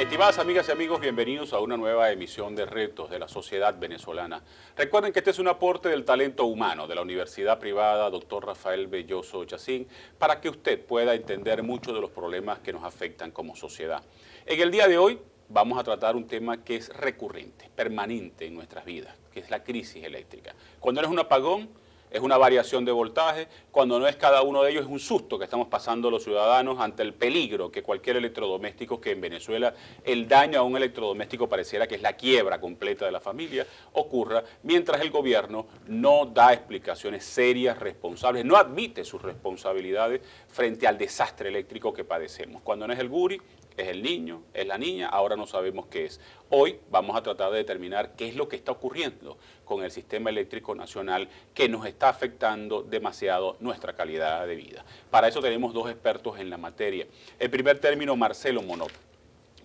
Estimadas amigas y amigos, bienvenidos a una nueva emisión de Retos de la Sociedad Venezolana. Recuerden que este es un aporte del talento humano de la Universidad Privada Dr. Rafael Belloso Chacín para que usted pueda entender muchos de los problemas que nos afectan como sociedad. En el día de hoy vamos a tratar un tema que es recurrente, permanente en nuestras vidas, que es la crisis eléctrica. Cuando no es un apagón, es una variación de voltaje, cuando no es cada uno de ellos es un susto que estamos pasando los ciudadanos ante el peligro que cualquier electrodoméstico, que en Venezuela el daño a un electrodoméstico pareciera que es la quiebra completa de la familia, ocurra, mientras el gobierno no da explicaciones serias, responsables, no admite sus responsabilidades frente al desastre eléctrico que padecemos. Cuando no es el Guri, es el niño, es la niña, ahora no sabemos qué es. Hoy vamos a tratar de determinar qué es lo que está ocurriendo con el sistema eléctrico nacional que nos está afectando demasiado nuestra calidad de vida. Para eso tenemos dos expertos en la materia. En primer término, Marcelo Monod.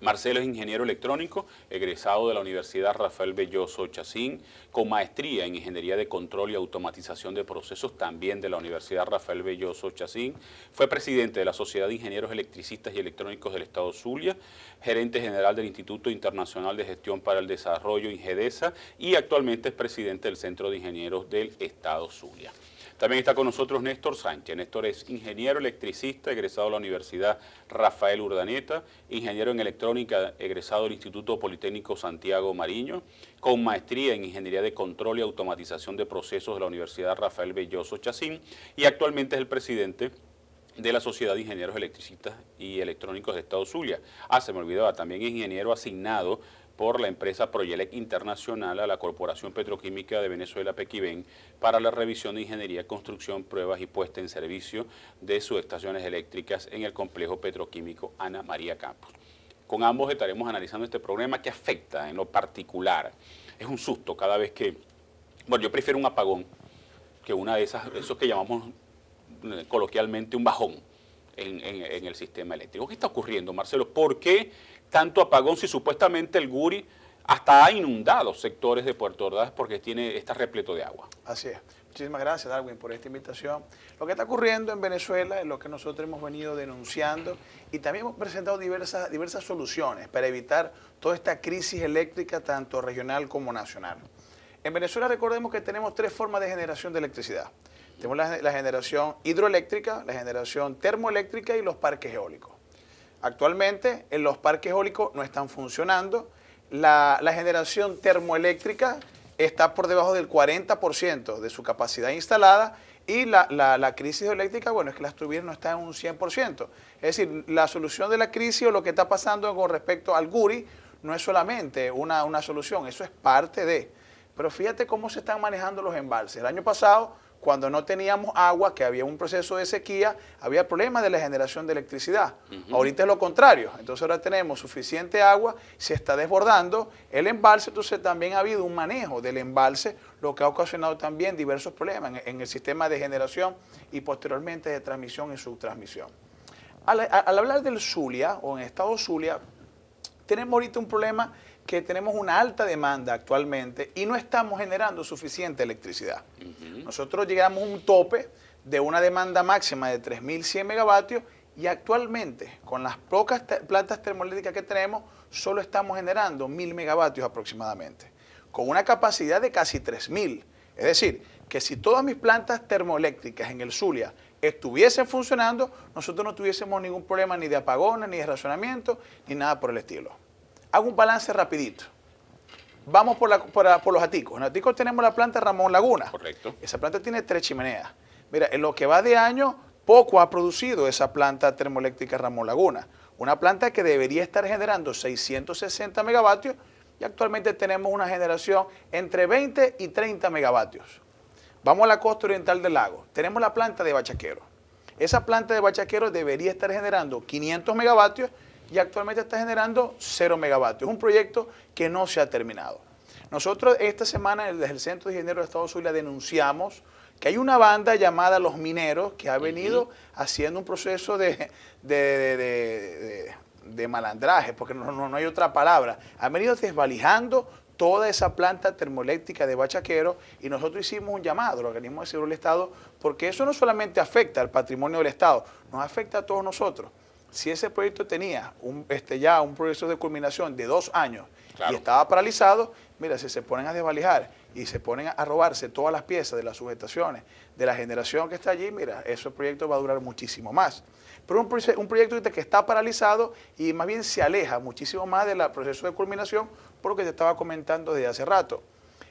Marcelo es ingeniero electrónico, egresado de la Universidad Rafael Belloso Chacín, con maestría en Ingeniería de Control y Automatización de Procesos, también de la Universidad Rafael Belloso Chacín. Fue presidente de la Sociedad de Ingenieros Electricistas y Electrónicos del Estado Zulia, gerente general del Instituto Internacional de Gestión para el Desarrollo, INGEDESA, y actualmente es presidente del Centro de Ingenieros del Estado Zulia. También está con nosotros Néstor Sánchez. Néstor es ingeniero electricista, egresado de la Universidad Rafael Urdaneta, ingeniero en electrónica, egresado del Instituto Politécnico Santiago Mariño, con maestría en Ingeniería de Control y Automatización de Procesos de la Universidad Rafael Belloso Chacín, y actualmente es el presidente de la Sociedad de Ingenieros Electricistas y Electrónicos de Estado Zulia. Se me olvidaba, también es ingeniero asignado por la empresa Proyelec Internacional a la Corporación Petroquímica de Venezuela, Pequiven, para la revisión de ingeniería, construcción, pruebas y puesta en servicio de subestaciones eléctricas en el complejo petroquímico Ana María Campos. Con ambos estaremos analizando este problema que afecta en lo particular. Es un susto cada vez que, bueno, yo prefiero un apagón que una de esos que llamamos coloquialmente un bajón en el sistema eléctrico. ¿Qué está ocurriendo, Marcelo? ¿Por qué tanto apagón si supuestamente el Guri hasta ha inundado sectores de Puerto Ordaz porque está repleto de agua? Así es. Muchísimas gracias, Darwin, por esta invitación. Lo que está ocurriendo en Venezuela es lo que nosotros hemos venido denunciando y también hemos presentado diversas soluciones para evitar toda esta crisis eléctrica, tanto regional como nacional. En Venezuela recordemos que tenemos tres formas de generación de electricidad. Tenemos la generación hidroeléctrica, la generación termoeléctrica y los parques eólicos. Actualmente los parques eólicos no están funcionando, la generación termoeléctrica está por debajo del 40% de su capacidad instalada y la crisis eléctrica, bueno, es que las turbinas no están en un 100%. Es decir, la solución de la crisis o lo que está pasando con respecto al Guri no es solamente una solución, eso es parte de. Pero fíjate cómo se están manejando los embalses. El año pasado, cuando no teníamos agua, que había un proceso de sequía, había problemas de la generación de electricidad. Ahorita es lo contrario. Entonces ahora tenemos suficiente agua, se está desbordando el embalse, entonces también ha habido un manejo del embalse, lo que ha ocasionado también diversos problemas en el sistema de generación y posteriormente de transmisión y subtransmisión. Al hablar del Zulia, o en el estado Zulia, tenemos ahorita un problema que tenemos una alta demanda actualmente y no estamos generando suficiente electricidad. Nosotros llegamos a un tope de una demanda máxima de 3.100 megavatios y actualmente con las pocas plantas termoeléctricas que tenemos solo estamos generando 1.000 megavatios aproximadamente, con una capacidad de casi 3.000. Es decir, que si todas mis plantas termoeléctricas en el Zulia estuviesen funcionando, nosotros no tuviésemos ningún problema ni de apagones, ni de racionamiento, ni nada por el estilo. Hago un balance rapidito. Vamos por los Aticos. En Aticos tenemos la planta Ramón Laguna. Correcto. Esa planta tiene 3 chimeneas. Mira, en lo que va de año, poco ha producido esa planta termoeléctrica Ramón Laguna. Una planta que debería estar generando 660 megavatios y actualmente tenemos una generación entre 20 y 30 megavatios. Vamos a la costa oriental del lago. Tenemos la planta de Bachaquero. Esa planta de Bachaquero debería estar generando 500 megavatios y actualmente está generando 0 megavatios. Es un proyecto que no se ha terminado. Nosotros esta semana desde el Centro de Ingenieros de Estado Zulia denunciamos que hay una banda llamada Los Mineros que ha venido haciendo un proceso de malandraje, porque no hay otra palabra. Han venido desvalijando toda esa planta termoeléctrica de Bachaquero y nosotros hicimos un llamado al organismo de seguridad del Estado porque eso no solamente afecta al patrimonio del Estado, nos afecta a todos nosotros. Si ese proyecto tenía ya un proceso de culminación de 2 años Claro. y estaba paralizado, mira, si se ponen a desvalijar y se ponen a robarse todas las piezas de las sujetaciones de la generación que está allí, mira, ese proyecto va a durar muchísimo más. Pero un proyecto que está paralizado y más bien se aleja muchísimo más del proceso de culminación por lo que te estaba comentando desde hace rato.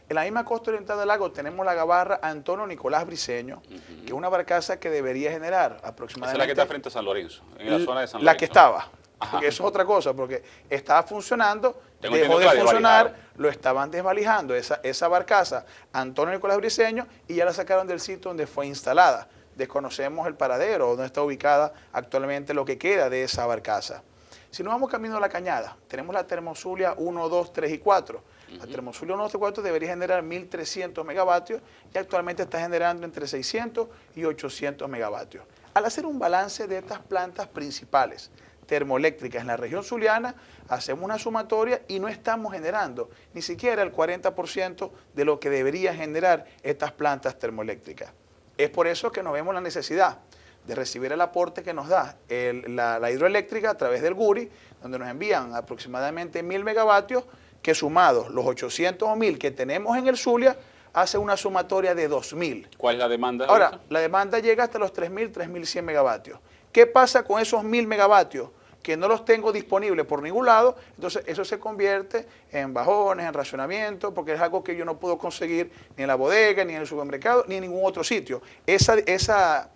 En la misma costa oriental del lago tenemos la gabarra Antonio Nicolás Briceño, que es una barcaza que debería generar aproximadamente... Esa es la que está frente a San Lorenzo, en la zona de San Lorenzo. La que estaba, Ajá. porque eso es otra cosa, porque estaba funcionando, Tengo dejó de entendido que la funcionar, desvalijaron. lo estaban desvalijando, esa barcaza Antonio Nicolás Briceño, y ya la sacaron del sitio donde fue instalada. Desconocemos el paradero, donde está ubicada actualmente lo que queda de esa barcaza. Si nos vamos camino a la cañada, tenemos la Termozulia 1, 2, 3 y 4. La Termozulia 1, 2 y 4 debería generar 1.300 megavatios y actualmente está generando entre 600 y 800 megavatios. Al hacer un balance de estas plantas principales termoeléctricas en la región zuliana, hacemos una sumatoria y no estamos generando ni siquiera el 40% de lo que deberían generar estas plantas termoeléctricas. Es por eso que nos vemos la necesidad de recibir el aporte que nos da la hidroeléctrica a través del GURI, donde nos envían aproximadamente 1.000 megavatios, que sumados los 800 o 1.000 que tenemos en el Zulia, hace una sumatoria de 2.000. ¿Cuál es la demanda? Ahora, ahorita? la demanda llega hasta los 3.000, 3.100 megavatios. ¿Qué pasa con esos 1.000 megavatios? Que no los tengo disponibles por ningún lado, entonces eso se convierte en bajones, en racionamiento, porque es algo que yo no puedo conseguir ni en la bodega, ni en el supermercado, ni en ningún otro sitio. Esa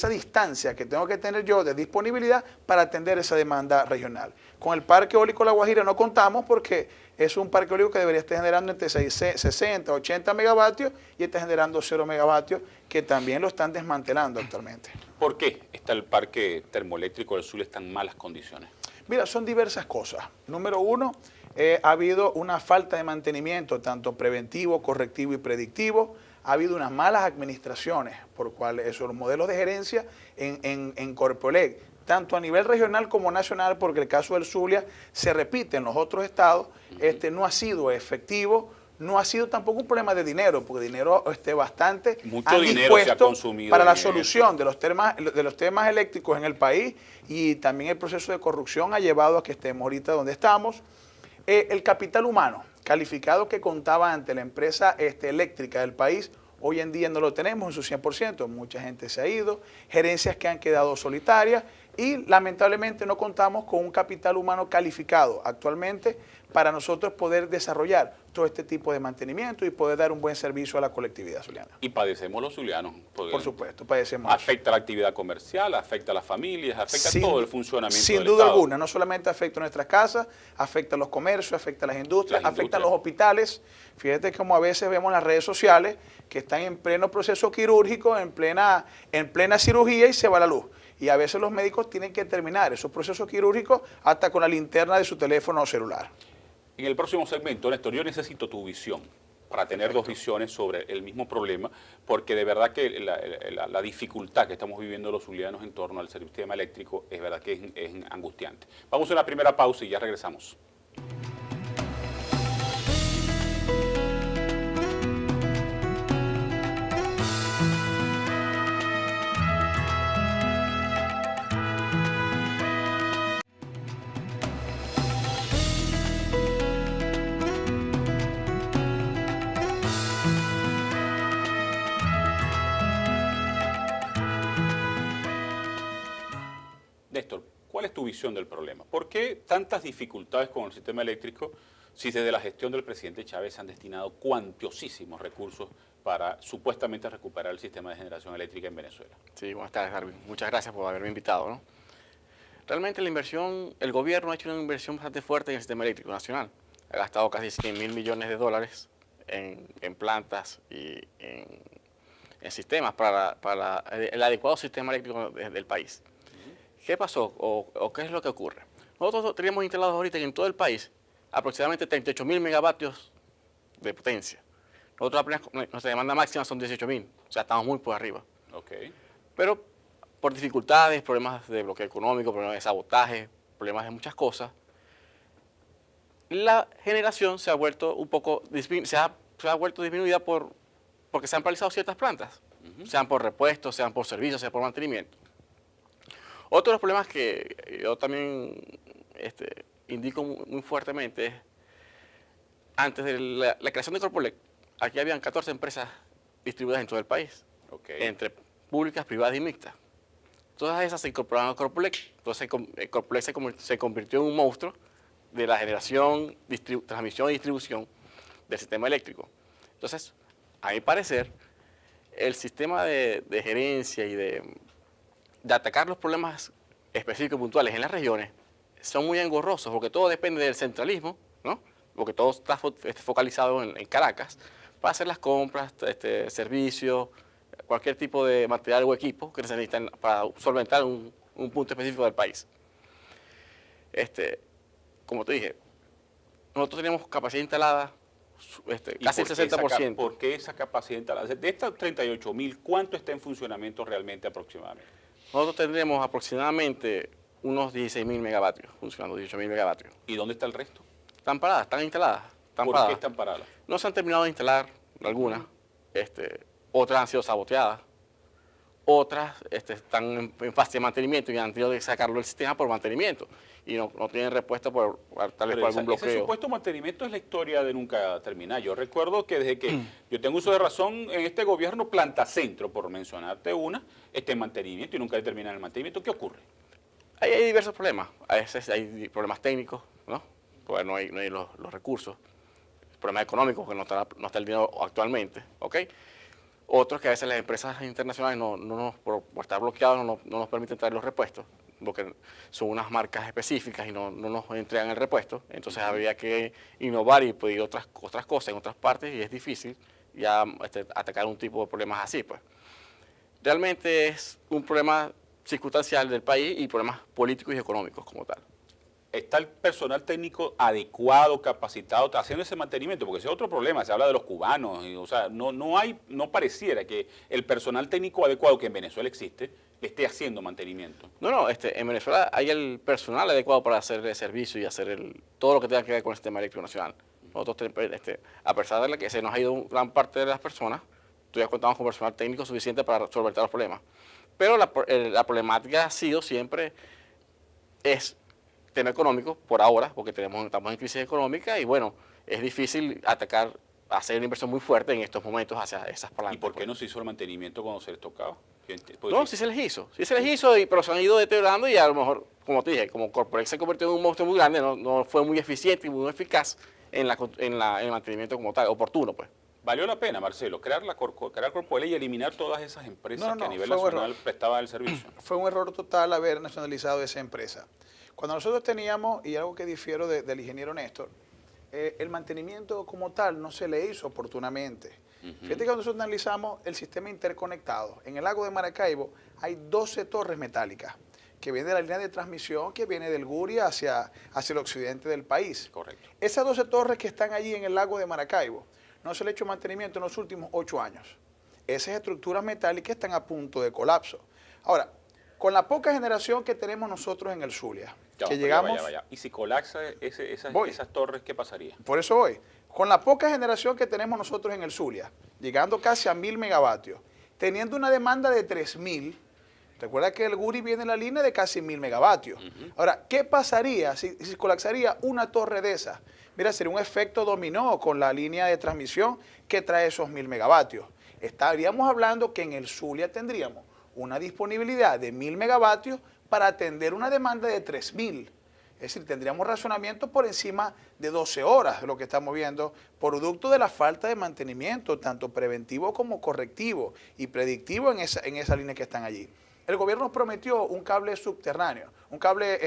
distancia que tengo que tener yo de disponibilidad para atender esa demanda regional. Con el Parque Eólico La Guajira no contamos porque es un parque eólico que debería estar generando entre 60, 80 megavatios y está generando 0 megavatios, que también lo están desmantelando actualmente. ¿Por qué está el parque termoeléctrico del Zulia en tan malas condiciones? Mira, son diversas cosas. Número uno, ha habido una falta de mantenimiento, tanto preventivo, correctivo y predictivo. Ha habido unas malas administraciones, por cuales los modelos de gerencia en Corpoelec, tanto a nivel regional como nacional, porque el caso del Zulia se repite en los otros estados, no ha sido efectivo. No ha sido tampoco un problema de dinero, porque dinero bastante Mucho dinero se ha consumido para la en solución de los temas eléctricos en el país, y también el proceso de corrupción ha llevado a que estemos ahorita donde estamos. El capital humano calificado que contaba ante la empresa eléctrica del país, hoy en día no lo tenemos en su 100%, mucha gente se ha ido, gerencias que han quedado solitarias y lamentablemente no contamos con un capital humano calificado actualmente para nosotros poder desarrollar todo este tipo de mantenimiento y poder dar un buen servicio a la colectividad zuliana. Y padecemos los zulianos. Por supuesto, padecemos. Afecta la actividad comercial, afecta a las familias, afecta todo el funcionamiento sin del duda Estado. alguna, no solamente afecta a nuestras casas, afecta a los comercios, afecta a las industrias, afecta a los hospitales. Fíjate como a veces vemos en las redes sociales que están en pleno proceso quirúrgico, en plena cirugía y se va la luz. Y a veces los médicos tienen que terminar esos procesos quirúrgicos hasta con la linterna de su teléfono o celular. En el próximo segmento, Néstor, yo necesito tu visión para tener dos visiones sobre el mismo problema, porque de verdad que la dificultad que estamos viviendo los zulianos en torno al sistema eléctrico es verdad que es angustiante. Vamos a una primera pausa y ya regresamos. Néstor, ¿cuál es tu visión del problema? ¿Por qué tantas dificultades con el sistema eléctrico si desde la gestión del presidente Chávez se han destinado cuantiosísimos recursos para supuestamente recuperar el sistema de generación eléctrica en Venezuela? Sí, buenas tardes, Darwin. Muchas gracias por haberme invitado, ¿no? Realmente la inversión, el gobierno ha hecho una inversión bastante fuerte en el sistema eléctrico nacional. Ha gastado casi 100.000 millones de dólares en plantas y en sistemas para el adecuado sistema eléctrico del país. ¿Qué pasó o qué es lo que ocurre? Nosotros tenemos instalados ahorita en todo el país aproximadamente 38.000 megavatios de potencia. Nosotros nuestra demanda máxima son 18.000, o sea, estamos muy por arriba. Okay. Pero por dificultades, problemas de bloqueo económico, problemas de sabotaje, problemas de muchas cosas, la generación se ha vuelto disminuida porque se han paralizado ciertas plantas, sean por repuestos, sean por servicios, sean por mantenimiento. Otro de los problemas que yo también indico muy fuertemente es, antes de la creación de Corpolec, aquí habían 14 empresas distribuidas en todo el país, entre públicas, privadas y mixtas. Todas esas se incorporaron a Corpolec, entonces Corpolec se convirtió en un monstruo de la generación, transmisión y distribución del sistema eléctrico. Entonces, a mi parecer, el sistema de gerencia y de atacar los problemas específicos y puntuales en las regiones son muy engorrosos, porque todo depende del centralismo, ¿no? Porque todo está focalizado en Caracas, para hacer las compras, servicios, cualquier tipo de material o equipo que se necesitan para solventar un punto específico del país. Como te dije, nosotros teníamos capacidad instalada casi el 60%. ¿Por qué esa capacidad instalada? De estas 38.000, ¿cuánto está en funcionamiento realmente aproximadamente? Nosotros tendremos aproximadamente unos 16.000 megavatios, funcionando 18.000 megavatios. ¿Y dónde está el resto? Están paradas, están instaladas. ¿Por qué están paradas? No se han terminado de instalar algunas, otras han sido saboteadas, otras están en fase de mantenimiento y han tenido que sacarlo del sistema por mantenimiento y no tienen respuesta por tal vez por algún bloqueo. Ese supuesto mantenimiento es la historia de nunca terminar. Yo recuerdo que desde que yo tengo uso de razón en este gobierno, Planta Centro, por mencionarte una, está en mantenimiento y nunca determinan el mantenimiento. ¿Qué ocurre? Hay diversos problemas. A veces hay problemas técnicos, ¿no? Porque no hay los recursos. Problemas económicos, porque no está el dinero actualmente, ¿ok? Otros que a veces las empresas internacionales por estar bloqueados no nos permiten traer los repuestos, porque son unas marcas específicas y no nos entregan el repuesto. Entonces habría que innovar y pedir otras cosas en otras partes y es difícil ya atacar un tipo de problemas así, pues. Realmente es un problema circunstancial del país y problemas políticos y económicos como tal. ¿Está el personal técnico adecuado, capacitado, haciendo ese mantenimiento? Porque ese es otro problema, se habla de los cubanos, o sea, no pareciera que el personal técnico adecuado que en Venezuela existe esté haciendo mantenimiento. No, en Venezuela hay el personal adecuado para hacer el servicio y hacer todo lo que tenga que ver con el sistema eléctrico nacional. Nosotros, a pesar de que se nos ha ido gran parte de las personas, todavía contamos con personal técnico suficiente para solventar los problemas. Pero la problemática ha sido siempre, es tema económico por ahora, porque estamos en crisis económica y bueno, es difícil hacer una inversión muy fuerte en estos momentos hacia esas palancas. ¿Y por qué no se hizo el mantenimiento cuando se les tocaba? No, sí se les hizo, pero se han ido deteriorando y a lo mejor, como te dije, como Corpolec se convirtió en un monstruo muy grande, no fue muy eficiente y muy eficaz en el mantenimiento como tal, oportuno pues. ¿Valió la pena, Marcelo, crear Corpolec y eliminar todas esas empresas que a nivel nacional prestaban el servicio? Fue un error total haber nacionalizado esa empresa. Cuando nosotros teníamos, y algo que difiero del ingeniero Néstor, el mantenimiento como tal no se le hizo oportunamente. Fíjate que cuando nosotros analizamos el sistema interconectado, en el lago de Maracaibo hay 12 torres metálicas que vienen de la línea de transmisión que viene del Guria hacia el occidente del país. Correcto. Esas 12 torres que están allí en el lago de Maracaibo, no se le ha hecho mantenimiento en los últimos 8 años. Esas estructuras metálicas están a punto de colapso. Ahora, con la poca generación que tenemos nosotros en el Zulia, vaya. Y si colapsa esas torres, ¿qué pasaría? Por eso voy. Con la poca generación que tenemos nosotros en el Zulia, llegando casi a 1.000 megavatios, teniendo una demanda de 3.000, recuerda que el Guri viene en la línea de casi 1.000 megavatios. Ahora, ¿qué pasaría si colapsaría una torre de esas? Mira, sería un efecto dominó con la línea de transmisión que trae esos 1.000 megavatios. Estaríamos hablando que en el Zulia tendríamos una disponibilidad de 1.000 megavatios para atender una demanda de 3.000. Es decir, tendríamos razonamiento por encima de 12 horas, lo que estamos viendo, producto de la falta de mantenimiento, tanto preventivo como correctivo y predictivo en esa línea que están allí. El gobierno nos prometió un cable subterráneo, un cable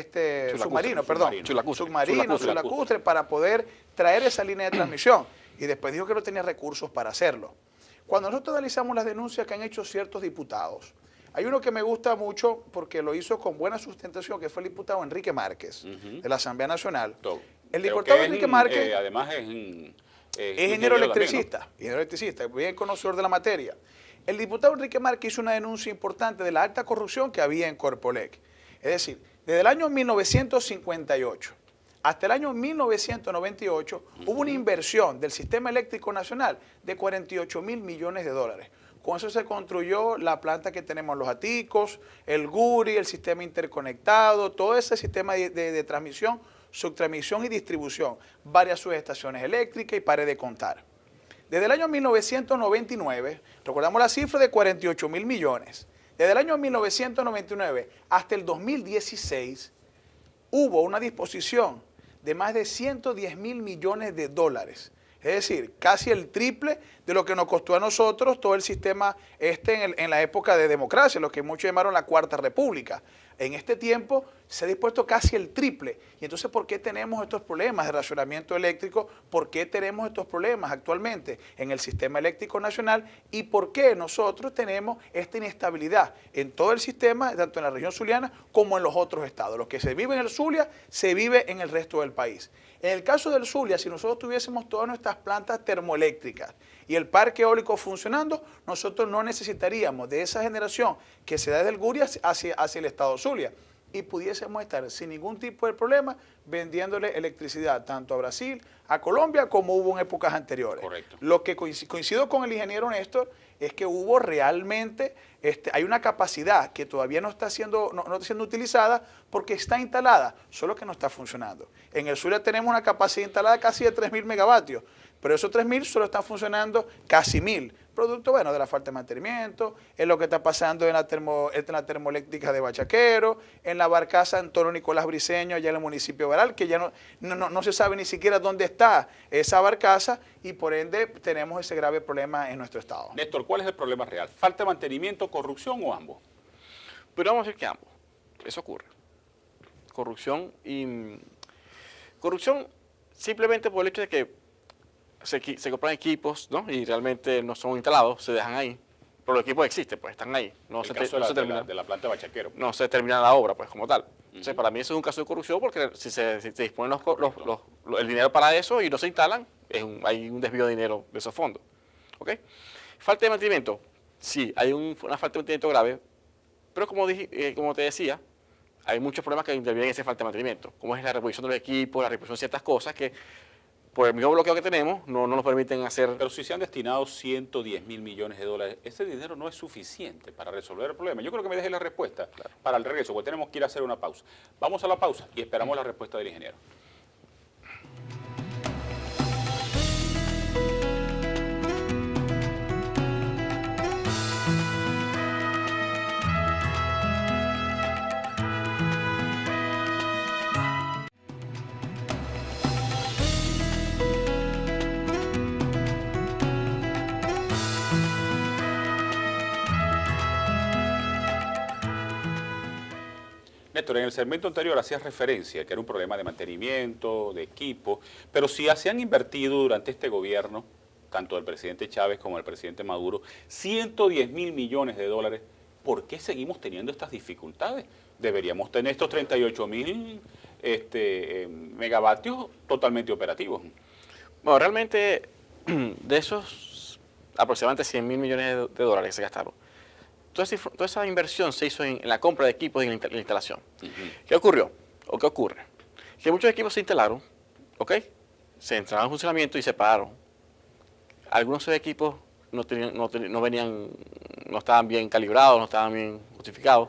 chulacustre, para poder traer esa línea de transmisión. Y después dijo que no tenía recursos para hacerlo. Cuando nosotros analizamos las denuncias que han hecho ciertos diputados, hay uno que me gusta mucho porque lo hizo con buena sustentación, que fue el diputado Enrique Márquez, de la Asamblea Nacional. El diputado Enrique Márquez además es ingeniero electricista, bien conocedor de la materia. El diputado Enrique Márquez hizo una denuncia importante de la alta corrupción que había en Corpolec. Es decir, desde el año 1958 hasta el año 1998 hubo una inversión del sistema eléctrico nacional de 48.000 millones de dólares. Con eso se construyó la planta que tenemos Los Aticos, el Guri, el sistema interconectado, todo ese sistema de transmisión, subtransmisión y distribución, varias subestaciones eléctricas y pare de contar. Desde el año 1999, recordamos la cifra de 48.000 millones, desde el año 1999 hasta el 2016 hubo una disposición de más de 110.000 millones de dólares. Es decir, casi el triple de lo que nos costó a nosotros todo el sistema en la época de democracia, lo que muchos llamaron la Cuarta República. En este tiempo se ha dispuesto casi el triple. Y entonces, ¿por qué tenemos estos problemas de racionamiento eléctrico? ¿Por qué tenemos estos problemas actualmente en el sistema eléctrico nacional? ¿Y por qué nosotros tenemos esta inestabilidad en todo el sistema, tanto en la región zuliana como en los otros estados? Lo que se vive en el Zulia, se vive en el resto del país. En el caso del Zulia, si nosotros tuviésemos todas nuestras plantas termoeléctricas y el parque eólico funcionando, nosotros no necesitaríamos de esa generación que se da desde el Guria hacia el estado Zulia y pudiésemos estar sin ningún tipo de problema vendiéndole electricidad tanto a Brasil, a Colombia, como hubo en épocas anteriores. Correcto. Lo que coincido con el ingeniero Néstor es que hubo realmente, hay una capacidad que todavía no está siendo utilizada porque está instalada, solo que no está funcionando. En el Zulia tenemos una capacidad instalada casi de 3.000 megavatios, pero esos 3.000 solo están funcionando casi 1.000. Producto, bueno, de la falta de mantenimiento, es lo que está pasando en la termoeléctrica de Bachaquero, en la barcaza Antonio Nicolás Briceño, allá en el municipio de Baral, que ya no se sabe ni siquiera dónde está esa barcaza y por ende tenemos ese grave problema en nuestro estado. Néstor, ¿cuál es el problema real? ¿Falta de mantenimiento, corrupción o ambos? Pero vamos a decir que ambos. Eso ocurre. Corrupción simplemente por el hecho de que se compran equipos, ¿no? Y realmente no son instalados, se dejan ahí. Pero los equipos existen, pues están ahí. No se de la planta de Bachaquero. No se termina la obra, pues, como tal. Entonces, para mí eso es un caso de corrupción porque si se disponen el dinero para eso y no se instalan, hay un desvío de dinero de esos fondos. ¿Ok? Falta de mantenimiento. Sí, hay una falta de mantenimiento grave, pero como te decía, hay muchos problemas que intervienen en esa falta de mantenimiento, como es la reposición de los equipos, la reposición de ciertas cosas que por el mismo bloqueo que tenemos, no nos permiten hacer... Pero si se han destinado 110.000 millones de dólares, ese dinero no es suficiente para resolver el problema. Yo creo que me deje la respuesta para el regreso, porque tenemos que ir a hacer una pausa. Vamos a la pausa y esperamos la respuesta del ingeniero. Néstor, en el segmento anterior hacías referencia a que era un problema de mantenimiento, de equipo, pero si se han invertido durante este gobierno, tanto del presidente Chávez como del presidente Maduro, 110.000 millones de dólares, ¿por qué seguimos teniendo estas dificultades? Deberíamos tener estos 38.000 megavatios totalmente operativos. Bueno, realmente de esos aproximadamente 100.000 millones de dólares que se gastaron, toda esa inversión se hizo en la compra de equipos y en la instalación. ¿Qué ocurrió? ¿O qué ocurre? Que muchos equipos se instalaron, ¿ok? Se entraron en funcionamiento y se pararon. Algunos de esos equipos no estaban bien calibrados, no estaban bien justificados.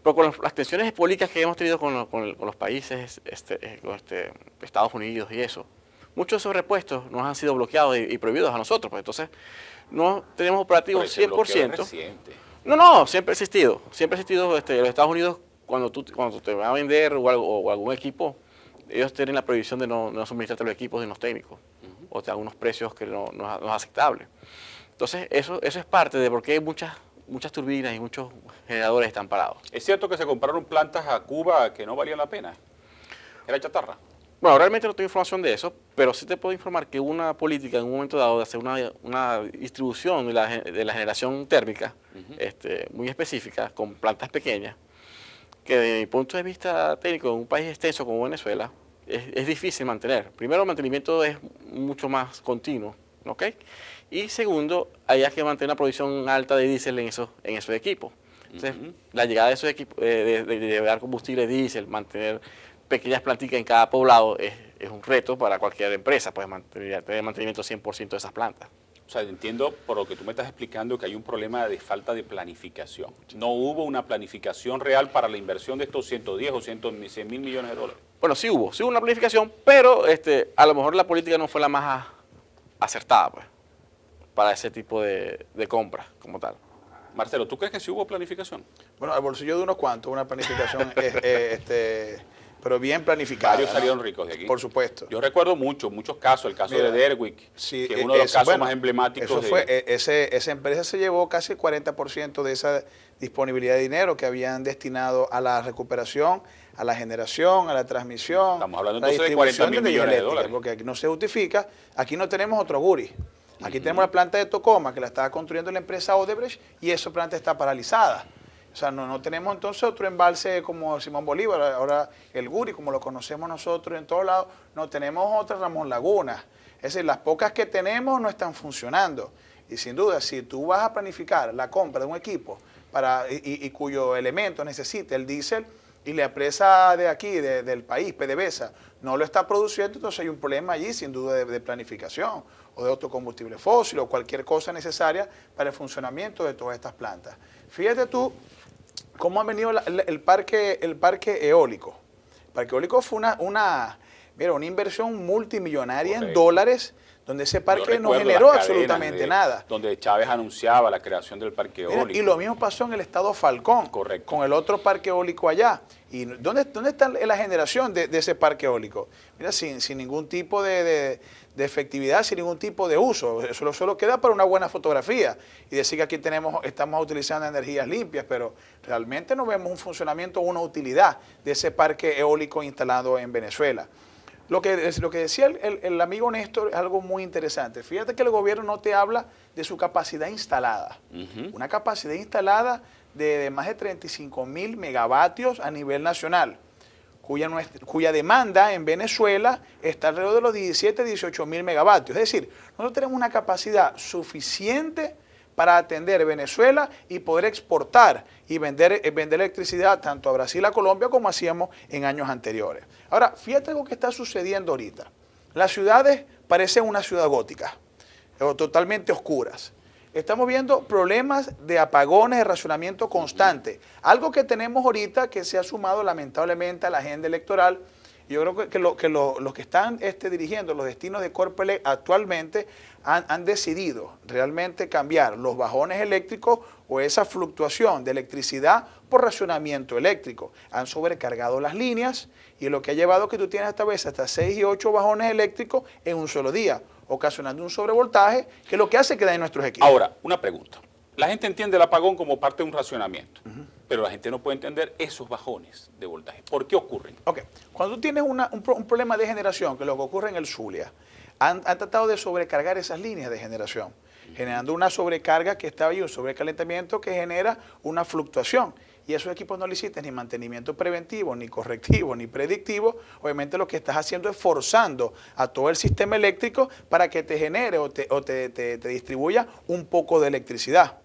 Pero con las tensiones políticas que hemos tenido con los países, Estados Unidos y eso, muchos de esos repuestos nos han sido bloqueados y prohibidos a nosotros. Pues entonces, no tenemos operativos 100%. No, siempre ha existido. Siempre ha existido. Los Estados Unidos, cuando te van a vender o algún equipo, ellos tienen la prohibición de no suministrarte los equipos de los técnicos o de algunos precios que no es aceptable. Entonces, eso es parte de por qué muchas turbinas y muchos generadores están parados. ¿Es cierto que se compraron plantas a Cuba que no valían la pena? ¿Era chatarra? Bueno, realmente no tengo información de eso, pero sí te puedo informar que hubo una política en un momento dado de hacer una distribución de la generación térmica muy específica, con plantas pequeñas, que desde mi punto de vista técnico, en un país extenso como Venezuela, es difícil mantener. Primero, el mantenimiento es mucho más continuo, ¿ok? Y segundo, hay que mantener una producción alta de diésel en esos equipos. Entonces, la llegada de esos equipos, de llevar combustible diésel, mantener pequeñas plantitas en cada poblado es un reto para cualquier empresa, pues tener mantenimiento 100% de esas plantas. O sea, entiendo por lo que tú me estás explicando que hay un problema de falta de planificación. No hubo una planificación real para la inversión de estos 110 o 100 mil millones de dólares. Bueno, sí hubo una planificación, pero a lo mejor la política no fue la más acertada, pues, para ese tipo de compras como tal. Marcelo, ¿tú crees que sí hubo planificación? Bueno, al bolsillo de unos cuantos, una planificación pero bien planificada. Varios salieron ricos de aquí. Por supuesto. Yo recuerdo muchos casos, el caso Mira, de Derwick, sí, que es uno de los casos más emblemáticos. Eso fue, esa empresa se llevó casi el 40% de esa disponibilidad de dinero que habían destinado a la recuperación, a la generación, a la transmisión. Estamos hablando la entonces de 40 mil energía millones de eléctrica, dólares. porque aquí no se justifica, aquí no tenemos otro Guri. Aquí tenemos la planta de Tocoma, que la estaba construyendo la empresa Odebrecht, y esa planta está paralizada. O sea, no tenemos entonces otro embalse como Simón Bolívar, ahora el Guri, como lo conocemos nosotros en todos lados, no tenemos otra Ramón Laguna. Es decir, las pocas que tenemos no están funcionando. Y sin duda, si tú vas a planificar la compra de un equipo y cuyo elemento necesite el diésel, y la empresa de aquí, del país, PDVSA, no lo está produciendo, entonces hay un problema allí, sin duda, de planificación, o de otro combustible fósil, o cualquier cosa necesaria para el funcionamiento de todas estas plantas. Fíjate tú cómo ha venido el parque eólico. El parque eólico fue una inversión multimillonaria en dólares, donde ese parque no generó absolutamente nada. Donde Chávez anunciaba la creación del parque eólico. Y lo mismo pasó en el estado Falcón, correcto, con el otro parque eólico allá. ¿Y dónde está la generación de ese parque eólico? Mira, sin ningún tipo de efectividad, sin ningún tipo de uso. Eso solo queda para una buena fotografía y decir que aquí estamos utilizando energías limpias, pero realmente no vemos un funcionamiento o una utilidad de ese parque eólico instalado en Venezuela. Lo que decía el amigo Néstor es algo muy interesante. Fíjate que el gobierno no te habla de su capacidad instalada. Una capacidad instalada de más de 35.000 megavatios a nivel nacional, cuya demanda en Venezuela está alrededor de los 17, 18.000 megavatios. Es decir, nosotros tenemos una capacidad suficiente para atender Venezuela y poder exportar y vender electricidad tanto a Brasil, a Colombia, como hacíamos en años anteriores. Ahora, fíjate lo que está sucediendo ahorita. Las ciudades parecen una ciudad gótica, totalmente oscuras. Estamos viendo problemas de apagones, de racionamiento constante. Algo que tenemos ahorita que se ha sumado lamentablemente a la agenda electoral. Yo creo que los que están dirigiendo los destinos de Corpelec actualmente han decidido realmente cambiar los bajones eléctricos o esa fluctuación de electricidad por racionamiento eléctrico. Han sobrecargado las líneas y lo que ha llevado a que tú tienes esta vez hasta 6 y 8 bajones eléctricos en un solo día, ocasionando un sobrevoltaje que es lo que hace que dañen nuestros equipos. Ahora, una pregunta. La gente entiende el apagón como parte de un racionamiento, pero la gente no puede entender esos bajones de voltaje. ¿Por qué ocurren? Ok, cuando tú tienes un problema de generación, que es lo que ocurre en el Zulia, han tratado de sobrecargar esas líneas de generación, generando una sobrecarga que está ahí, un sobrecalentamiento que genera una fluctuación. Y esos equipos no le hiciste ni mantenimiento preventivo, ni correctivo, ni predictivo. Obviamente lo que estás haciendo es forzando a todo el sistema eléctrico para que te genere o te distribuya un poco de electricidad.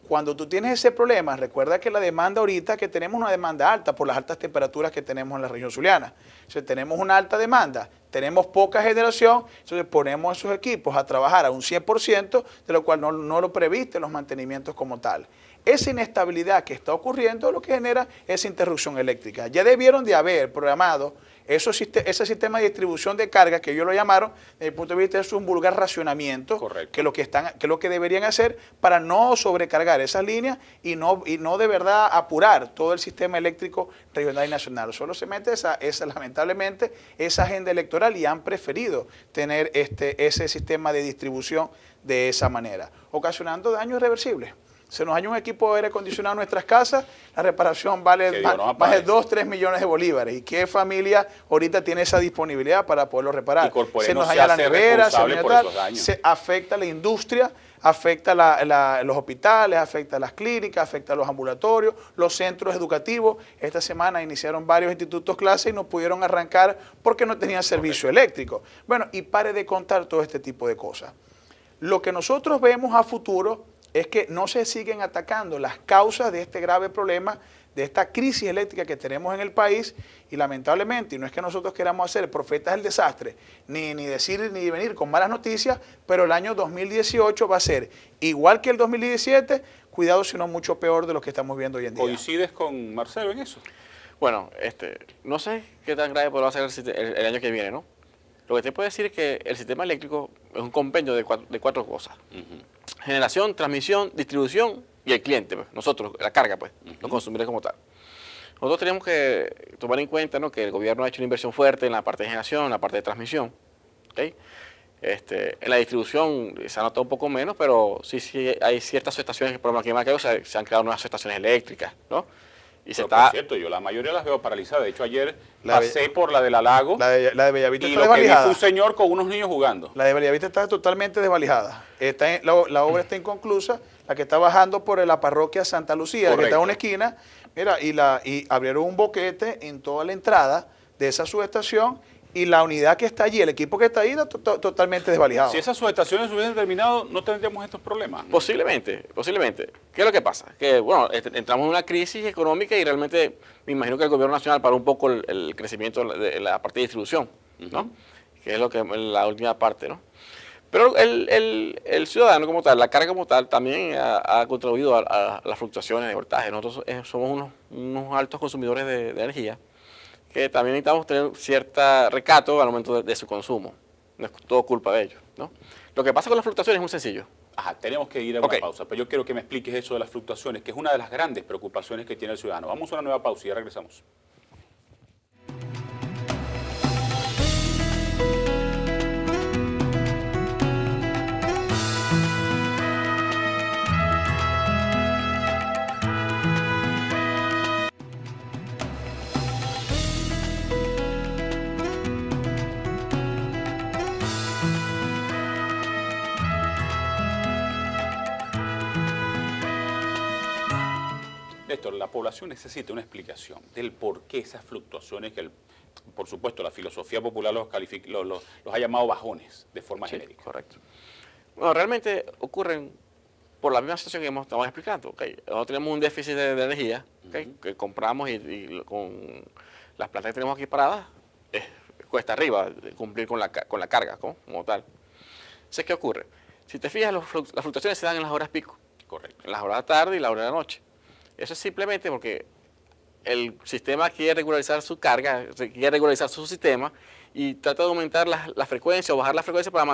Cuando tú tienes ese problema, recuerda que la demanda ahorita, que tenemos una demanda alta por las altas temperaturas que tenemos en la región zuliana. Entonces tenemos una alta demanda, tenemos poca generación, entonces ponemos esos equipos a trabajar a un 100%, de lo cual no lo previste los mantenimientos como tal. Esa inestabilidad que está ocurriendo es lo que genera esa interrupción eléctrica. Ya debieron de haber programado ese sistema de distribución de carga, que ellos lo llamaron, desde el punto de vista de un vulgar racionamiento, que es lo que deberían hacer para no sobrecargar esas líneas y no de verdad apurar todo el sistema eléctrico regional y nacional. Solo se mete lamentablemente esa agenda electoral y han preferido tener ese sistema de distribución de esa manera, ocasionando daños irreversibles. Se nos daña un equipo de aire acondicionado en nuestras casas, la reparación vale más de 2, 3 millones de bolívares. ¿Y qué familia ahorita tiene esa disponibilidad para poderlo reparar? Se nos daña la nevera, se afecta la industria, afecta los hospitales, afecta las clínicas, afecta los ambulatorios, los centros educativos. Esta semana iniciaron varios institutos clases y no pudieron arrancar porque no tenían servicio eléctrico. Bueno, y pare de contar todo este tipo de cosas. Lo que nosotros vemos a futuro es que no se siguen atacando las causas de este grave problema de esta crisis eléctrica que tenemos en el país y lamentablemente, y no es que nosotros queramos hacer profetas del desastre, ni decir ni venir con malas noticias, pero el año 2018 va a ser igual que el 2017, cuidado si no mucho peor de lo que estamos viendo hoy en día. ¿Coincides con Marcelo en eso? Bueno, no sé qué tan grave podrá ser el año que viene, ¿no? Lo que te puedo decir es que el sistema eléctrico es un compendio de cuatro cosas. Generación, transmisión, distribución y el cliente, pues, nosotros, la carga, pues, los consumidores como tal. Nosotros tenemos que tomar en cuenta, ¿no?, que el gobierno ha hecho una inversión fuerte en la parte de generación, en la parte de transmisión. ¿Okay? En la distribución se ha notado un poco menos, pero sí hay ciertas subestaciones que, por ejemplo, aquí en Maracaibo se han creado nuevas subestaciones eléctricas, ¿no? Y pero por cierto, yo la mayoría las veo paralizadas. De hecho, ayer pasé por la de la Lago la de Bellavista y está lo que vi desvalijada. fue un señor con unos niños jugando. La de Bellavista está totalmente desvalijada. La obra está inconclusa, la que está bajando por la parroquia Santa Lucía, que está en una esquina, mira, y abrieron un boquete en toda la entrada de esa subestación y la unidad que está allí, el equipo que está ahí, está totalmente desvalijado. Si esas subestaciones hubiesen terminado, no tendríamos estos problemas. Posiblemente. ¿Qué es lo que pasa? Que, bueno, entramos en una crisis económica y realmente me imagino que el gobierno nacional paró un poco el crecimiento de la parte de distribución, ¿no? Que es lo que la última parte, ¿no? Pero el ciudadano como tal, la carga como tal, también ha contribuido a las fluctuaciones de voltaje. Nosotros somos unos altos consumidores de energía, que también necesitamos tener cierto recato al momento de su consumo. No es todo culpa de ellos, ¿no? Lo que pasa con las fluctuaciones es muy sencillo. Ajá, tenemos que ir a una pausa, pero yo quiero que me expliques eso de las fluctuaciones, que es una de las grandes preocupaciones que tiene el ciudadano. Vamos a una nueva pausa y ya regresamos. Néstor, la población necesita una explicación del por qué esas fluctuaciones que, por supuesto, la filosofía popular los ha llamado bajones de forma genérica. Correcto. Bueno, realmente ocurren por la misma situación que estamos explicando. ¿Okay? Nosotros tenemos un déficit de energía, ¿okay?, que compramos y con las plantas que tenemos aquí paradas, cuesta arriba cumplir con la carga como tal. Entonces, ¿qué ocurre? Si te fijas, las fluctuaciones se dan en las horas pico. Correcto. En las horas de la tarde y la hora de la noche. Eso es simplemente porque el sistema quiere regularizar su carga, quiere regularizar su sistema y trata de aumentar la frecuencia o bajar la frecuencia para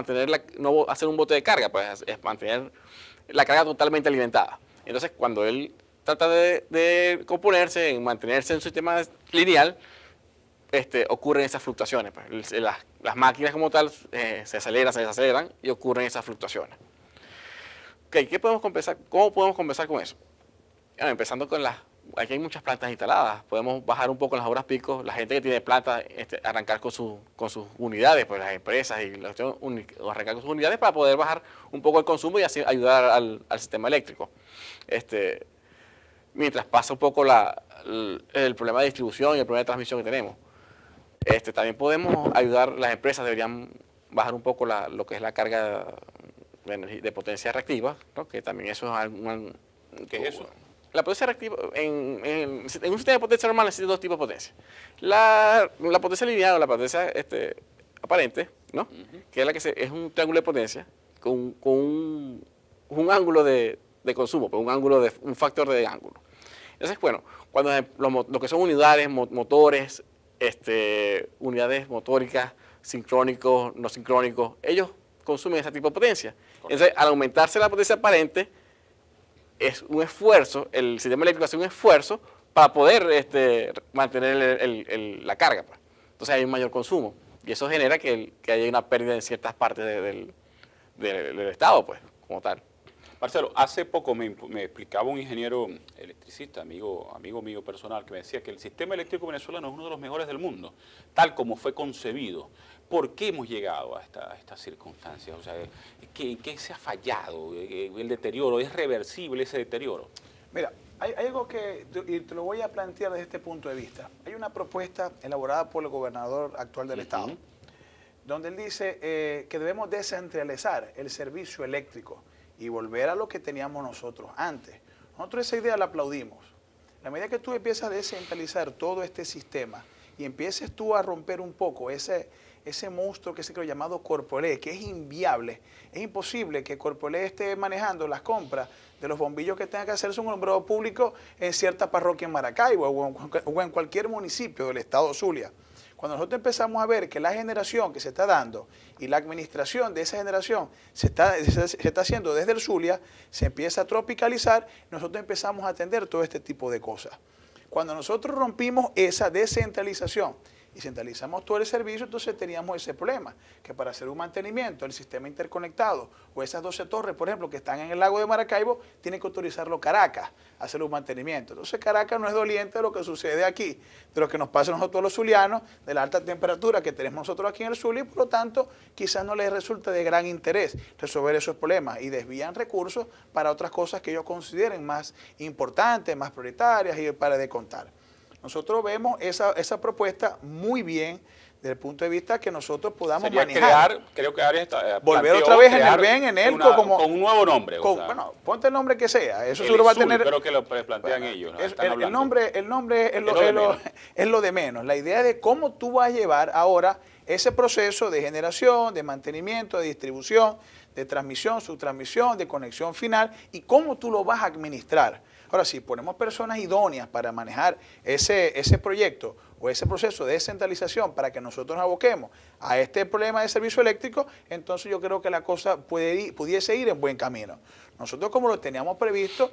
no hacer un bote de carga, pues es mantener la carga totalmente alimentada. Entonces, cuando él trata de componerse, en mantenerse en un sistema lineal, ocurren esas fluctuaciones. Pues. Las máquinas como tal se aceleran, se desaceleran y ocurren esas fluctuaciones. Okay, ¿cómo podemos compensar con eso? Bueno, empezando con aquí hay muchas plantas instaladas, podemos bajar un poco las horas pico, la gente que tiene planta, arrancar con sus unidades, pues las empresas arrancar con sus unidades para poder bajar un poco el consumo y así ayudar al sistema eléctrico. Mientras pasa un poco el problema de distribución y el problema de transmisión que tenemos. También podemos ayudar, las empresas deberían bajar un poco lo que es la carga de potencia reactiva, ¿no? Que también eso es ¿Qué es eso? La potencia reactiva, en un sistema de potencia normal existen dos tipos de potencia. La potencia lineal o la potencia aparente, ¿no? Que es la que es un triángulo de potencia con un ángulo de consumo, pues un factor de ángulo. Entonces, bueno, cuando lo que son unidades, motores, unidades motóricas, sincrónicos, no sincrónicos, ellos consumen ese tipo de potencia. Entonces, al aumentarse la potencia aparente, es un esfuerzo, el sistema eléctrico hace un esfuerzo para poder mantener la carga. Pues. Entonces hay un mayor consumo y eso genera que haya una pérdida en ciertas partes del estado, pues, como tal. Marcelo, hace poco me explicaba un ingeniero electricista, amigo mío personal, que me decía que el sistema eléctrico venezolano es uno de los mejores del mundo, tal como fue concebido. ¿Por qué hemos llegado a estas circunstancias? O sea, ¿qué se ha fallado? ¿El deterioro es reversible ese deterioro? Mira, hay algo y te lo voy a plantear desde este punto de vista. Hay una propuesta elaborada por el gobernador actual del estado, donde él dice que debemos descentralizar el servicio eléctrico y volver a lo que teníamos nosotros antes. Nosotros esa idea la aplaudimos. la medida que tú empiezas a descentralizar todo este sistema y empieces tú a romper un poco ese monstruo que se creó llamado Corpoelec, que es inviable, es imposible que Corpoelec esté manejando las compras de los bombillos que tenga que hacerse un alumbrado público en cierta parroquia en Maracaibo o en cualquier municipio del estado Zulia. Cuando nosotros empezamos a ver que la generación que se está dando y la administración de esa generación se está haciendo desde el Zulia, se empieza a tropicalizar, nosotros empezamos a atender todo este tipo de cosas. Cuando nosotros rompimos esa descentralización y centralizamos todo el servicio, entonces teníamos ese problema, que para hacer un mantenimiento del sistema interconectado o esas 12 torres, por ejemplo, que están en el lago de Maracaibo, tiene que autorizarlo Caracas, hacer un mantenimiento. Entonces Caracas no es doliente de lo que sucede aquí, de lo que nos pasa a nosotros los zulianos, de la alta temperatura que tenemos nosotros aquí en el Zulia, y por lo tanto quizás no les resulte de gran interés resolver esos problemas y desvían recursos para otras cosas que ellos consideren más importantes, más prioritarias y para de contar. Nosotros vemos esa propuesta muy bien desde el punto de vista que nosotros podamos manejar. Creo que Arias volver otra vez en el BEN, en el con un nuevo nombre. Bueno, ponte el nombre que sea. Eso seguro va a tener. Creo que lo plantean ellos. El nombre es lo de menos. La idea de cómo tú vas a llevar ahora ese proceso de generación, de mantenimiento, de distribución, de transmisión, subtransmisión, de conexión final y cómo tú lo vas a administrar. Ahora, si ponemos personas idóneas para manejar ese proyecto o ese proceso de descentralización para que nosotros nos aboquemos a este problema de servicio eléctrico, entonces yo creo que la cosa pudiese ir en buen camino. Nosotros, como lo teníamos previsto,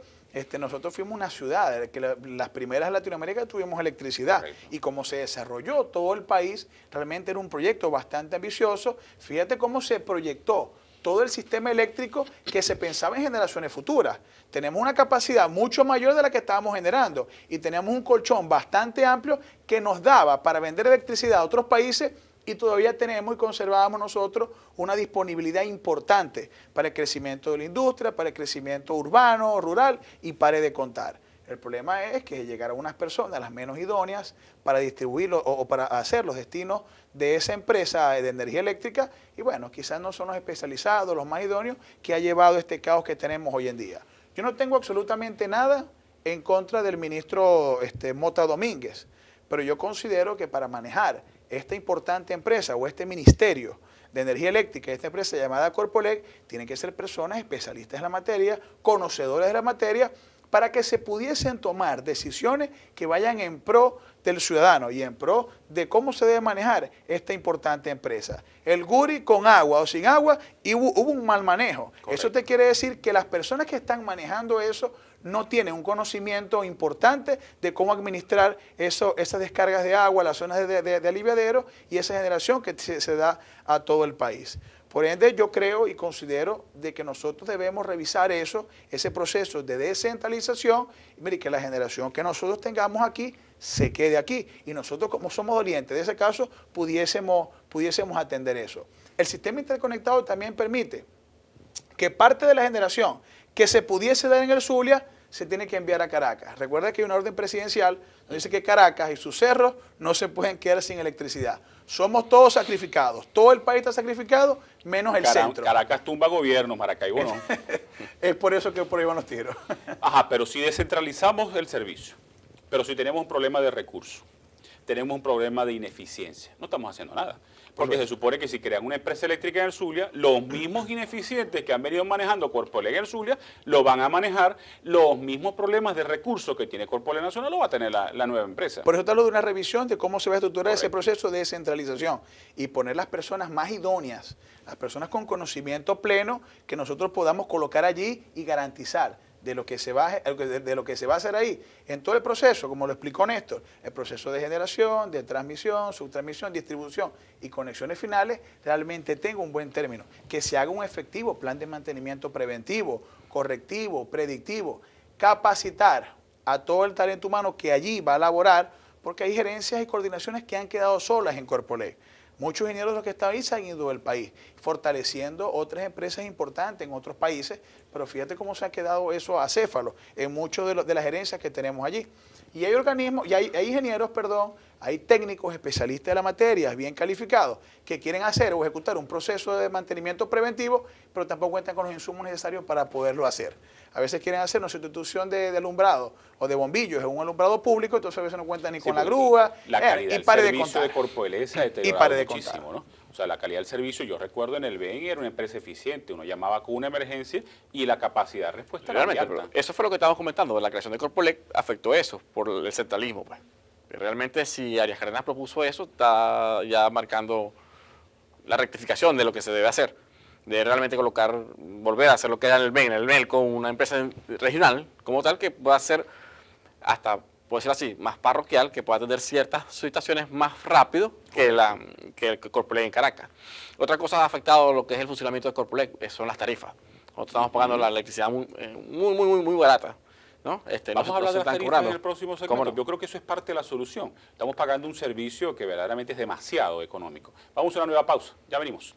nosotros fuimos una ciudad, que las primeras en Latinoamérica tuvimos electricidad. Correcto. Y como se desarrolló todo el país, realmente era un proyecto bastante ambicioso. Fíjate cómo se proyectó todo el sistema eléctrico que se pensaba en generaciones futuras. Tenemos una capacidad mucho mayor de la que estábamos generando y teníamos un colchón bastante amplio que nos daba para vender electricidad a otros países y todavía tenemos y conservábamos nosotros una disponibilidad importante para el crecimiento de la industria, para el crecimiento urbano, rural y pare de contar. El problema es que llegaron unas personas, las menos idóneas, para distribuirlo o para hacer los destinos de esa empresa de energía eléctrica y bueno, quizás no son los especializados, los más idóneos, que ha llevado este caos que tenemos hoy en día. Yo no tengo absolutamente nada en contra del ministro Mota Domínguez, pero yo considero que para manejar esta importante empresa o este ministerio de energía eléctrica, esta empresa llamada Corpoelec, tienen que ser personas especialistas en la materia, conocedores de la materia, para que se pudiesen tomar decisiones que vayan en pro del ciudadano y en pro de cómo se debe manejar esta importante empresa. El Guri con agua o sin agua y hubo un mal manejo. Correcto. Eso te quiere decir que las personas que están manejando eso no tienen un conocimiento importante de cómo administrar esas descargas de agua, las zonas de aliviadero y esa generación que se da a todo el país. Por ende, yo creo y considero de que nosotros debemos revisar ese proceso de descentralización, y mire, que la generación que nosotros tengamos aquí se quede aquí. Y nosotros, como somos dolientes de ese caso, pudiésemos atender eso. El sistema interconectado también permite que parte de la generación que se pudiese dar en el Zulia se tiene que enviar a Caracas. Recuerda que hay una orden presidencial donde dice que Caracas y sus cerros no se pueden quedar sin electricidad. Somos todos sacrificados. Todo el país está sacrificado, menos el centro. Caracas tumba gobierno, Maracaibo no. Es por eso que por ahí van los tiros. Ajá, pero si descentralizamos el servicio, pero si tenemos un problema de recursos, tenemos un problema de ineficiencia, no estamos haciendo nada. Porque se supone que si crean una empresa eléctrica en el Zulia, los mismos ineficientes que han venido manejando Corpoelec en el Zulia, lo van a manejar, los mismos problemas de recursos que tiene Corpoelec Nacional lo va a tener la nueva empresa. Por eso te hablo de una revisión de cómo se va a estructurar ese proceso de descentralización y poner las personas más idóneas, las personas con conocimiento pleno que nosotros podamos colocar allí y garantizar de lo que se va a hacer ahí, en todo el proceso, como lo explicó Néstor, el proceso de generación, de transmisión, subtransmisión, distribución y conexiones finales, realmente tenga un buen término, que se haga un efectivo plan de mantenimiento preventivo, correctivo, predictivo, capacitar a todo el talento humano que allí va a laborar, porque hay gerencias y coordinaciones que han quedado solas en Corpoelec. Muchos ingenieros de los que están ahí se han ido del país, fortaleciendo otras empresas importantes en otros países, pero fíjate cómo se ha quedado eso acéfalo en muchas de las gerencias que tenemos allí. Y hay organismos, y hay ingenieros, perdón, hay técnicos especialistas de la materia, bien calificados, que quieren hacer o ejecutar un proceso de mantenimiento preventivo, pero tampoco cuentan con los insumos necesarios para poderlo hacer. A veces quieren hacer una sustitución de alumbrado o de bombillos en un alumbrado público, entonces a veces no cuentan ni con la grúa. La calidad del servicio de Corpoelec se ha deteriorado muchísimo, ¿no? O sea, la calidad del servicio, yo recuerdo en el BEN era una empresa eficiente, uno llamaba con una emergencia y la capacidad de respuesta era muy alta. Eso fue lo que estábamos comentando, la creación de Corpoelec afectó eso, por el centralismo, pues. Realmente si Arias Cárdenas propuso eso, está ya marcando la rectificación de lo que se debe hacer, de realmente volver a hacer lo que era el BEN con una empresa regional como tal, que pueda ser hasta, puedo decir así, más parroquial, que pueda atender ciertas situaciones más rápido que el Corpoelec en Caracas. Otra cosa que ha afectado lo que es el funcionamiento de Corpoelec son las tarifas. Nosotros estamos pagando la electricidad muy barata, ¿no? Vamos a hablar de las tarifas en el próximo segmento. No? Yo creo que eso es parte de la solución. Estamos pagando un servicio que verdaderamente es demasiado económico. Vamos a una nueva pausa. Ya venimos.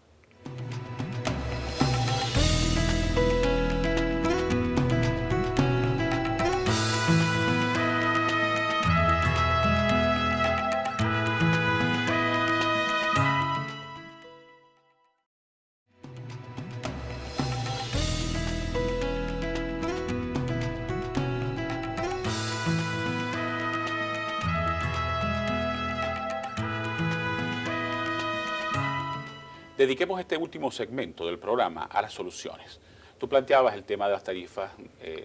Dediquemos este último segmento del programa a las soluciones. Tú planteabas el tema de las tarifas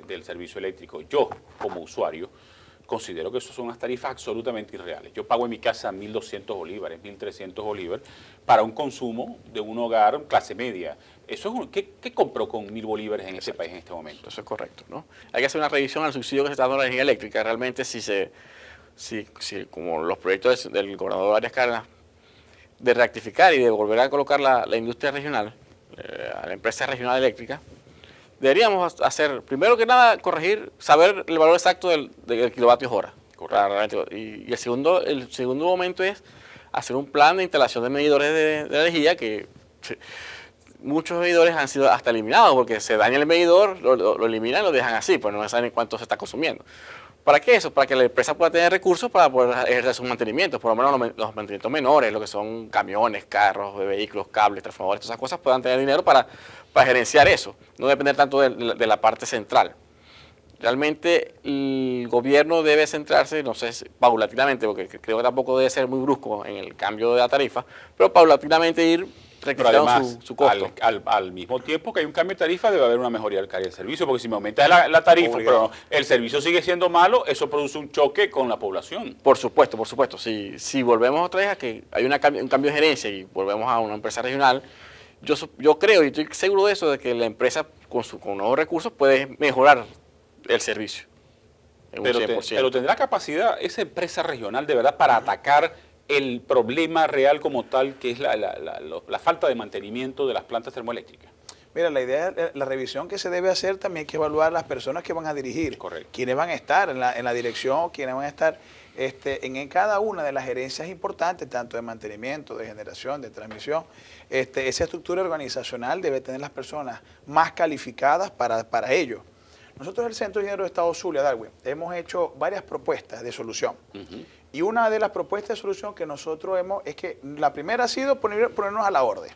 del servicio eléctrico. Yo, como usuario, considero que eso son unas tarifas absolutamente irreales. Yo pago en mi casa 1.200 bolívares, 1.300 bolívares para un consumo de un hogar clase media. Eso es ¿Qué compró con 1.000 bolívares en este país en este momento? Eso es correcto, ¿no? Hay que hacer una revisión al subsidio que se está dando a la energía eléctrica. Realmente si como los proyectos del gobernador Arias Cárdenas, de rectificar y de volver a colocar la industria regional, a la empresa regional eléctrica, deberíamos hacer, primero que nada, saber el valor exacto del kilovatios hora. Y el segundo momento es hacer un plan de instalación de medidores de energía, que muchos medidores han sido hasta eliminados, porque se daña el medidor, lo eliminan y lo dejan así, pues no saben cuánto se está consumiendo. ¿Para qué eso? Para que la empresa pueda tener recursos para poder ejercer sus mantenimientos, por lo menos los mantenimientos menores, lo que son camiones, carros, vehículos, cables, transformadores, todas esas cosas, puedan tener dinero para gerenciar eso, no depender tanto de la parte central. Realmente el gobierno debe centrarse, no sé, paulatinamente, porque creo que tampoco debe ser muy brusco en el cambio de la tarifa, pero paulatinamente ir rectificando su costo. Al mismo tiempo que hay un cambio de tarifa, debe haber una mejoría del calidad del servicio, porque si me aumenta la tarifa, pero el servicio sigue siendo malo, eso produce un choque con la población. Por supuesto. Si volvemos otra vez a que hay un cambio de gerencia y volvemos a una empresa regional, yo creo y estoy seguro de eso, de que la empresa con nuevos recursos puede mejorar el servicio. Pero tendrá capacidad esa empresa regional de verdad para atacar el problema real como tal, que es la falta de mantenimiento de las plantas termoeléctricas. Mira, la idea, la revisión que se debe hacer también hay que evaluar las personas que van a dirigir. Correcto. Quiénes van a estar en la dirección, quiénes van a estar en cada una de las gerencias importantes, tanto de mantenimiento, de generación, de transmisión. Esa estructura organizacional debe tener las personas más calificadas para ello. Nosotros en el Centro de Ingenieros de Estado Zulia, Darwin, hemos hecho varias propuestas de solución. Y una de las propuestas de solución que nosotros es que la primera ha sido ponernos a la orden.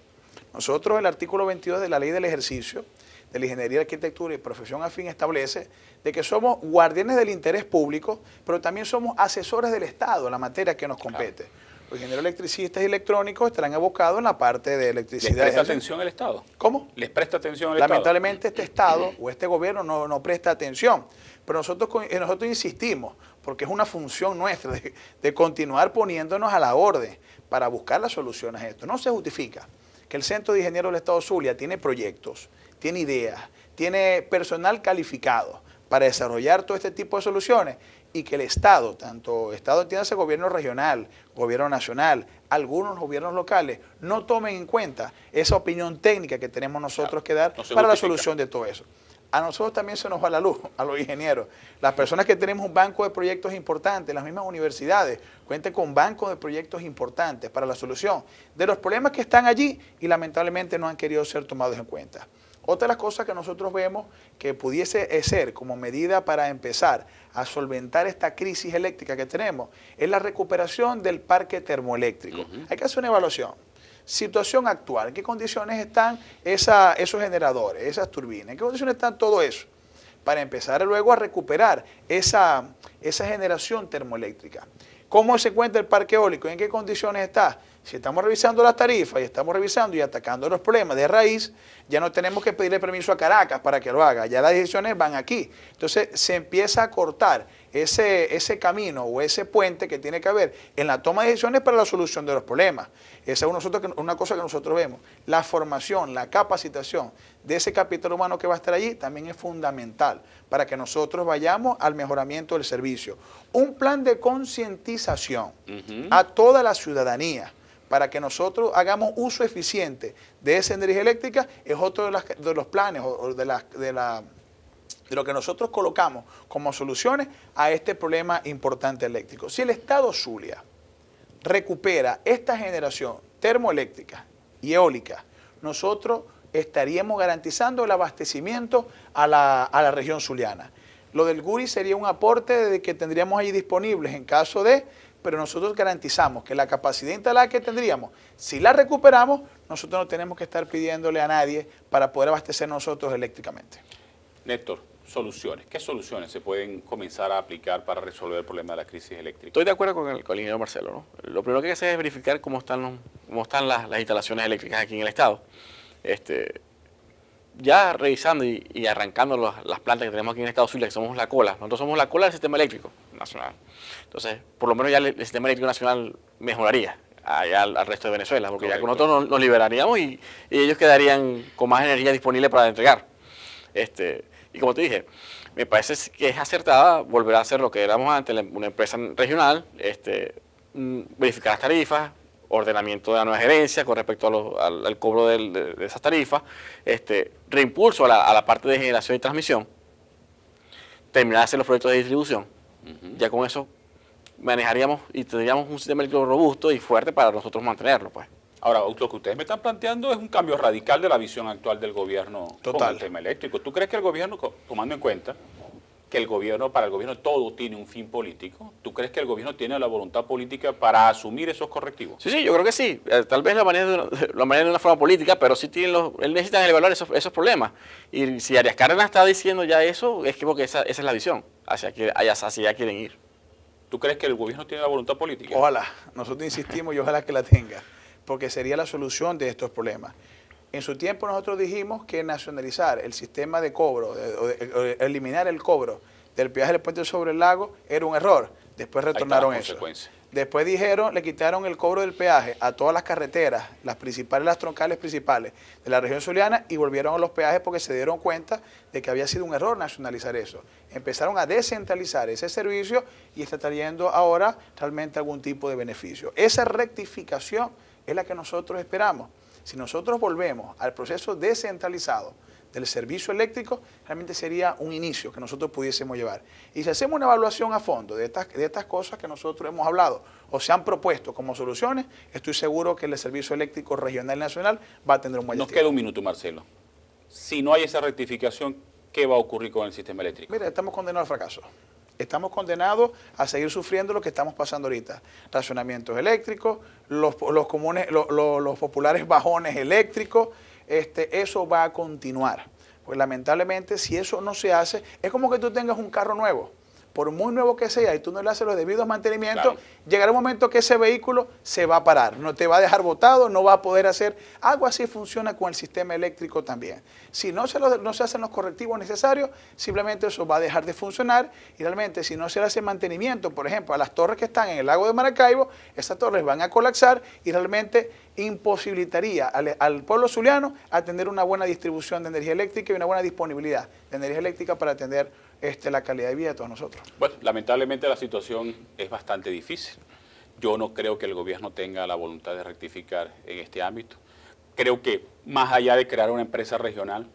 Nosotros, el artículo 22 de la Ley del Ejercicio de la Ingeniería, Arquitectura y Profesión Afín establece de que somos guardianes del interés público, pero también somos asesores del Estado en la materia que nos compete. Claro. Los ingenieros electricistas y electrónicos estarán abocados en la parte de electricidad. ¿Les presta atención el Estado? ¿Cómo? ¿Les presta atención el Estado? Lamentablemente este Estado o este gobierno no presta atención, pero nosotros insistimos, porque es una función nuestra de continuar poniéndonos a la orden para buscar las soluciones a esto. No se justifica que el Centro de Ingenieros del Estado Zulia tiene proyectos, tiene ideas, tiene personal calificado para desarrollar todo este tipo de soluciones y que el Estado, tanto Estado entiéndase gobierno regional, gobierno nacional, algunos gobiernos locales, no tomen en cuenta esa opinión técnica que tenemos nosotros que dar para la solución de todo eso. A nosotros también se nos va la luz, a los ingenieros. Las personas que tenemos un banco de proyectos importantes, las mismas universidades, cuenten con bancos de proyectos importantes para la solución de los problemas que están allí y lamentablemente no han querido ser tomados en cuenta. Otra de las cosas que nosotros vemos que pudiese ser como medida para empezar a solventar esta crisis eléctrica que tenemos es la recuperación del parque termoeléctrico. Hay que hacer una evaluación. Situación actual, ¿en qué condiciones están esos generadores, esas turbinas? ¿En qué condiciones están todo eso? Para empezar luego a recuperar esa generación termoeléctrica. ¿Cómo se encuentra el parque eólico? ¿En qué condiciones está? Si estamos revisando las tarifas y estamos revisando y atacando los problemas de raíz, ya no tenemos que pedirle permiso a Caracas para que lo haga, ya las decisiones van aquí. Entonces se empieza a cortar ese camino o ese puente que tiene que haber en la toma de decisiones para la solución de los problemas. Esa es una cosa que nosotros vemos. La formación, la capacitación de ese capital humano que va a estar allí también es fundamental para que nosotros vayamos al mejoramiento del servicio. Un plan de concientización a toda la ciudadanía para que nosotros hagamos uso eficiente de esa energía eléctrica es otro de los planes o de lo que nosotros colocamos como soluciones a este problema importante eléctrico. Si el Estado Zulia recupera esta generación termoeléctrica y eólica, nosotros estaríamos garantizando el abastecimiento a la región zuliana. Lo del Guri sería un aporte de que tendríamos ahí disponibles en caso de, pero nosotros garantizamos que la capacidad instalada que tendríamos, si la recuperamos, nosotros no tenemos que estar pidiéndole a nadie para poder abastecer nosotros eléctricamente. Néstor, soluciones. ¿Qué soluciones se pueden comenzar a aplicar para resolver el problema de la crisis eléctrica? Estoy de acuerdo con el ingeniero Marcelo, ¿no? Lo primero que hay que hacer es verificar cómo están las instalaciones eléctricas aquí en el estado. Ya revisando y arrancando las plantas que tenemos aquí en el estado Zulia, que somos la cola. Nosotros somos la cola del sistema eléctrico nacional. Entonces, por lo menos ya el sistema eléctrico nacional mejoraría allá al resto de Venezuela, porque correcto, ya con nosotros nos liberaríamos y ellos quedarían con más energía disponible para entregar. Y como te dije, me parece que es acertada volver a hacer lo que éramos antes, una empresa regional, verificar las tarifas, ordenamiento de la nueva gerencia con respecto al cobro de esas tarifas, reimpulso a la parte de generación y transmisión, terminar de hacer los proyectos de distribución. Ya con eso manejaríamos y tendríamos un sistema eléctrico robusto y fuerte para nosotros mantenerlo, pues. Ahora, lo que ustedes me están planteando es un cambio radical de la visión actual del gobierno con el tema eléctrico. ¿Tú crees que el gobierno, tomando en cuenta que para el gobierno todo tiene un fin político, ¿tú crees que el gobierno tiene la voluntad política para asumir esos correctivos? Sí, yo creo que sí. Tal vez la manera de una forma política, pero sí él necesita evaluar esos problemas. Y si Arias Cárdenas está diciendo ya eso, es que porque esa es la visión, hacia allá quieren ir. ¿Tú crees que el gobierno tiene la voluntad política? Ojalá, nosotros insistimos y ojalá que la tenga, porque sería la solución de estos problemas. En su tiempo nosotros dijimos que nacionalizar el sistema de cobro, eliminar el cobro del peaje del puente sobre el lago era un error. Después retornaron eso. Después dijeron, le quitaron el cobro del peaje a todas las carreteras, las principales, las troncales principales de la región zuliana y volvieron a los peajes porque se dieron cuenta de que había sido un error nacionalizar eso. Empezaron a descentralizar ese servicio y está trayendo ahora realmente algún tipo de beneficio. Esa rectificación es la que nosotros esperamos. Si nosotros volvemos al proceso descentralizado del servicio eléctrico, realmente sería un inicio que nosotros pudiésemos llevar. Y si hacemos una evaluación a fondo de estas cosas que nosotros hemos hablado o se han propuesto como soluciones, estoy seguro que el servicio eléctrico regional y nacional va a tener un buen destino. Nos queda un minuto, Marcelo. Si no hay esa rectificación, ¿qué va a ocurrir con el sistema eléctrico? Mira, estamos condenados al fracaso. Estamos condenados a seguir sufriendo lo que estamos pasando ahorita. Racionamientos eléctricos, los populares bajones eléctricos, eso va a continuar. Pues lamentablemente, si eso no se hace, es como que tú tengas un carro nuevo. Por muy nuevo que sea y tú no le haces los debidos mantenimientos, claro, llegará un momento que ese vehículo se va a parar, no te va a dejar botado, no va a poder hacer. Algo así funciona con el sistema eléctrico también. Si no se hacen los correctivos necesarios, simplemente eso va a dejar de funcionar y realmente si no se le hace mantenimiento, por ejemplo, a las torres que están en el lago de Maracaibo, esas torres van a colapsar y realmente imposibilitaría al pueblo zuliano a tener una buena distribución de energía eléctrica y una buena disponibilidad de energía eléctrica para atender la calidad de vida de todos nosotros. Bueno, lamentablemente la situación es bastante difícil. Yo no creo que el gobierno tenga la voluntad de rectificar en este ámbito. Creo que más allá de crear una empresa regional,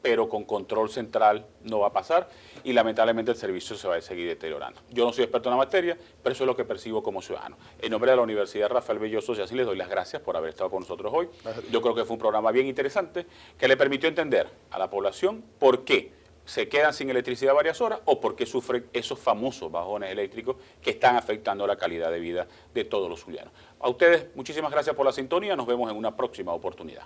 pero con control central no va a pasar y lamentablemente el servicio se va a seguir deteriorando. Yo no soy experto en la materia, pero eso es lo que percibo como ciudadano. En nombre de la Universidad Rafael Belloso, así les doy las gracias por haber estado con nosotros hoy. Yo creo que fue un programa bien interesante que le permitió entender a la población por qué se quedan sin electricidad varias horas o por qué sufren esos famosos bajones eléctricos que están afectando la calidad de vida de todos los zulianos. A ustedes, muchísimas gracias por la sintonía. Nos vemos en una próxima oportunidad.